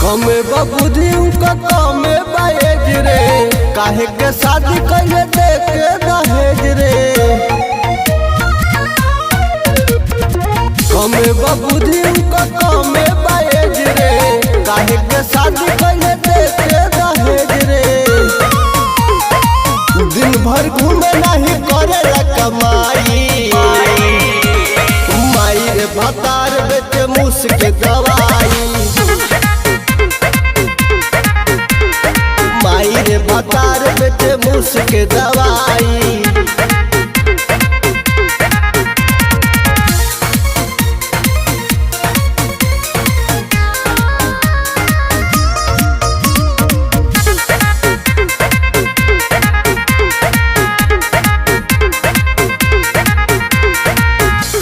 कमे बुद्धि कमे बाएज रे, काहे के शादी कैले देखे दहेज रे। कमे बुद्धि कमे बाएज रे, काहे के शादी कैले देखे दहेज रे। दिन भर घूमे नहीं करे कमाई, माई रे भतार बेचे मुस के दवाई। माई रे भतार बेचे मुस के दवाई।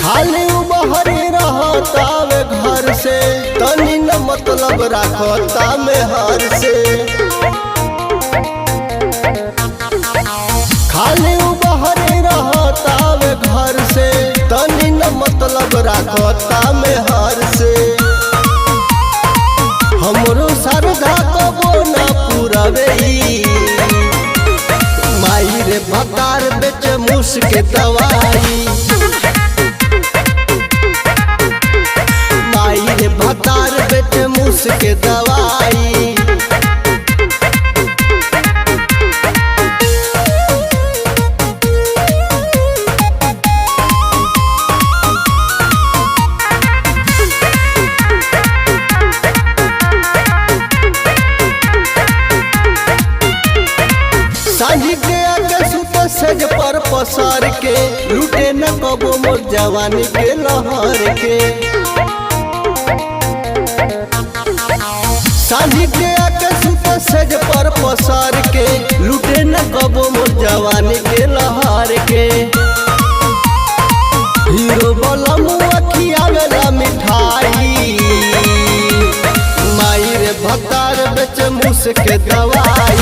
खाली बहरी रहता में घर से, तनी न मतलब रखता में हर से। खाली बहरी रहता में घर से, तनी न मतलब रखता में हर से। हमरो श्रद्धा कबो न पूरवे, माई रे भतार बेचे मुस के दवाई। माई रे भतार बेचे मुस के दवाई। सांझी के आगे सुत सेज पर पसार के, लूटे न कबो मोर जवानी के लहर के। सांझी के आगे सुत सेज पर पसार के, लूटे न कबो मोर जवानी के लहर के। हीरो बलम खियावेला मिठाई, माई रे भतार बेचे मुस के दवाई।